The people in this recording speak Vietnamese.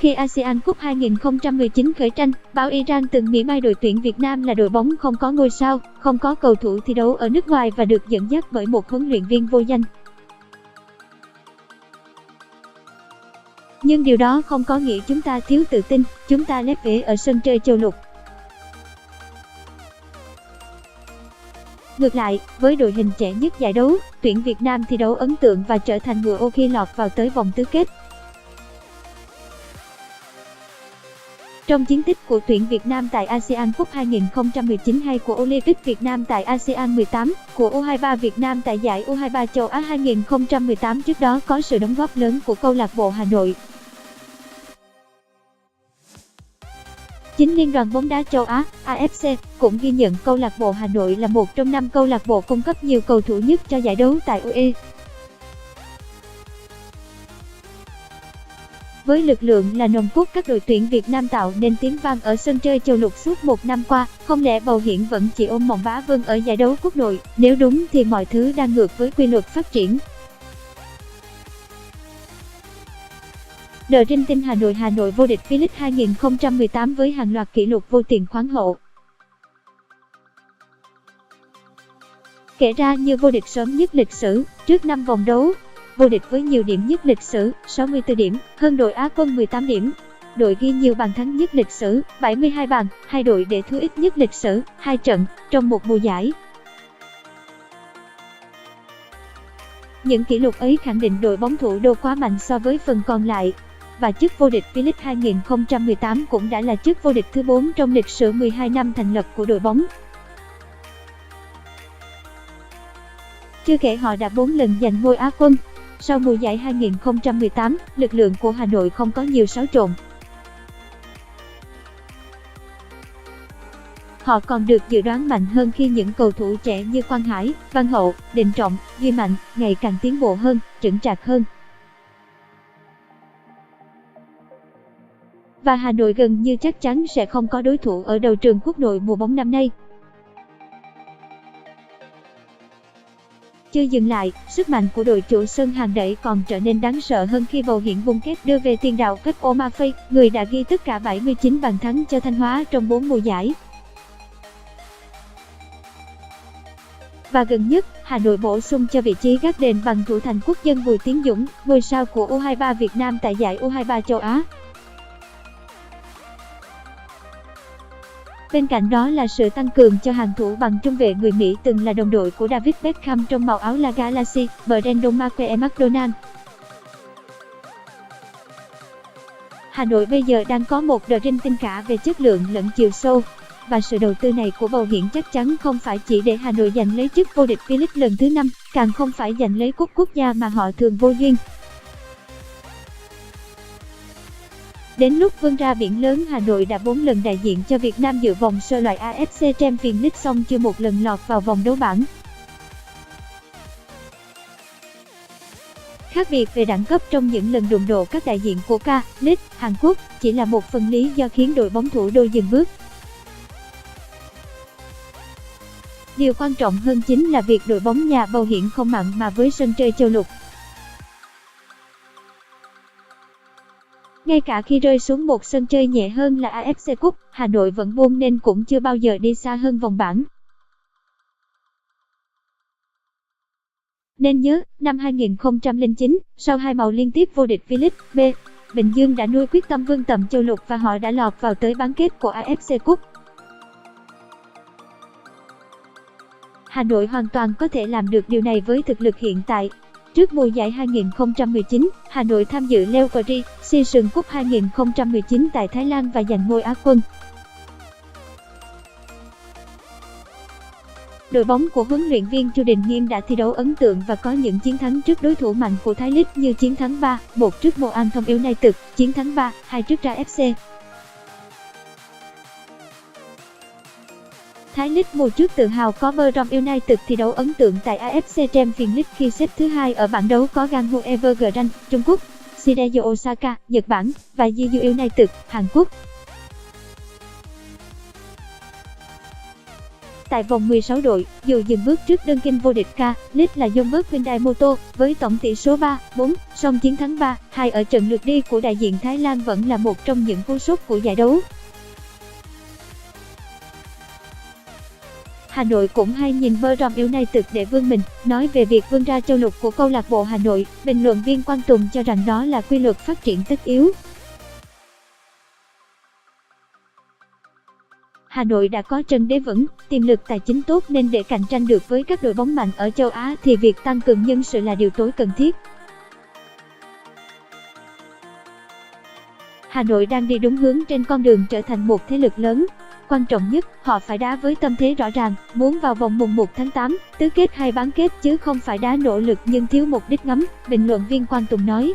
khi ASEAN Cup 2019 khởi tranh, báo Iran từng mỉa mai đội tuyển Việt Nam là đội bóng không có ngôi sao, không có cầu thủ thi đấu ở nước ngoài và được dẫn dắt bởi một huấn luyện viên vô danh. Nhưng điều đó không có nghĩa chúng ta thiếu tự tin, chúng ta lép vế ở sân chơi châu lục. Ngược lại, với đội hình trẻ nhất giải đấu, tuyển Việt Nam thi đấu ấn tượng và trở thành ngựa ô khi lọt vào tới vòng tứ kết. Trong chiến tích của tuyển Việt Nam tại ASEAN Cup 2019 hay của Olympic Việt Nam tại ASEAN 18, của U23 Việt Nam tại giải U23 châu Á 2018 trước đó có sự đóng góp lớn của câu lạc bộ Hà Nội. Chính Liên đoàn bóng đá châu Á (AFC) cũng ghi nhận câu lạc bộ Hà Nội là một trong 5 câu lạc bộ cung cấp nhiều cầu thủ nhất cho giải đấu tại UE. Với lực lượng là nòng cốt các đội tuyển Việt Nam tạo nên tiếng vang ở sân chơi châu lục suốt một năm qua, không lẽ Bầu Hiển vẫn chỉ ôm mộng bá vương ở giải đấu quốc nội? Nếu đúng thì mọi thứ đang ngược với quy luật phát triển. The Dream Team Hà Nội vô địch V-League 2018 với hàng loạt kỷ lục vô tiền khoáng hậu. Kể ra như vô địch sớm nhất lịch sử, trước 5 vòng đấu, vô địch với nhiều điểm nhất lịch sử, 64 điểm, hơn đội Á quân 18 điểm. Đội ghi nhiều bàn thắng nhất lịch sử, 72 bàn, hai đội để thua ít nhất lịch sử, 2 trận, trong một mùa giải. Những kỷ lục ấy khẳng định đội bóng thủ đô quá mạnh so với phần còn lại. Và chức vô địch V-League 2018 cũng đã là chức vô địch thứ 4 trong lịch sử 12 năm thành lập của đội bóng. Chưa kể họ đã 4 lần giành ngôi Á quân. Sau mùa giải 2018, lực lượng của Hà Nội không có nhiều xáo trộn. Họ còn được dự đoán mạnh hơn khi những cầu thủ trẻ như Quang Hải, Văn Hậu, Đình Trọng, Duy Mạnh ngày càng tiến bộ hơn, chững chạc hơn. Và Hà Nội gần như chắc chắn sẽ không có đối thủ ở đầu trường quốc nội mùa bóng năm nay. Chưa dừng lại, sức mạnh của đội chủ sân hàng đẩy còn trở nên đáng sợ hơn khi Bầu Hiển bung kép đưa về tiền đạo Pep Omafay, người đã ghi tất cả 79 bàn thắng cho Thanh Hóa trong 4 mùa giải. Và gần nhất, Hà Nội bổ sung cho vị trí gác đền bằng thủ thành quốc dân Bùi Tiến Dũng, ngôi sao của U23 Việt Nam tại giải U23 châu Á. Bên cạnh đó là sự tăng cường cho hàng thủ bằng trung vệ người Mỹ từng là đồng đội của David Beckham trong màu áo La Galaxy, Brandon McDonald. Hà Nội bây giờ đang có một The Dream Team cả về chất lượng lẫn chiều sâu. Và sự đầu tư này của Bầu Hiển chắc chắn không phải chỉ để Hà Nội giành lấy chức vô địch V-League lần thứ 5, càng không phải giành lấy cúp quốc gia mà họ thường vô duyên. Đến lúc vươn ra biển lớn, Hà Nội đã 4 lần đại diện cho Việt Nam dự vòng sơ loại AFC Champions League xong chưa một lần lọt vào vòng đấu bảng. Khác biệt về đẳng cấp trong những lần đụng độ các đại diện của K-League Hàn Quốc chỉ là một phần lý do khiến đội bóng thủ đô dừng bước. Điều quan trọng hơn chính là việc đội bóng nhà Bầu Hiển không mặn mà với sân chơi châu lục. Ngay cả khi rơi xuống một sân chơi nhẹ hơn là AFC Cup, Hà Nội vẫn buông nên cũng chưa bao giờ đi xa hơn vòng bảng. Nên nhớ, năm 2009, sau 2 màu liên tiếp vô địch V-League B, Bình Dương đã nuôi quyết tâm vươn tầm châu lục và họ đã lọt vào tới bán kết của AFC Cup. Hà Nội hoàn toàn có thể làm được điều này với thực lực hiện tại. Trước mùa giải 2019, Hà Nội tham dự Leukeri Season Cup 2019 tại Thái Lan và giành ngôi Á quân. Đội bóng của huấn luyện viên Chu Đình Nghiêm đã thi đấu ấn tượng và có những chiến thắng trước đối thủ mạnh của Thái League như chiến thắng 3-1 trước Moanthong United, chiến thắng 3-2 trước Ra FC. Thái League mùa trước tự hào có Brom United thi đấu ấn tượng tại AFC Champions League khi xếp thứ 2 ở bảng đấu có Gangwon Evergrande, Trung Quốc, Shireyo Osaka, Nhật Bản và Jeju United, Hàn Quốc. tại vòng 16 đội, dù dừng bước trước đương kim vô địch K-League là Jeonbuk Hyundai Motor với tổng tỷ số 3-4, song chiến thắng 3-2 ở trận lượt đi của đại diện Thái Lan vẫn là một trong những cú sút của giải đấu. Hà Nội cũng hay nhìn Brom United để vươn mình. Nói về việc vươn ra châu lục của câu lạc bộ Hà Nội, bình luận viên Quang Tùng cho rằng đó là quy luật phát triển tất yếu. Hà Nội đã có chân đế vững, tiềm lực tài chính tốt nên để cạnh tranh được với các đội bóng mạnh ở châu Á thì việc tăng cường nhân sự là điều tối cần thiết. Hà Nội đang đi đúng hướng trên con đường trở thành một thế lực lớn. Quan trọng nhất, họ phải đá với tâm thế rõ ràng, muốn vào vòng mùng 1 tháng 8, tứ kết hay bán kết chứ không phải đá nỗ lực nhưng thiếu mục đích ngắm, bình luận viên Quang Tùng nói.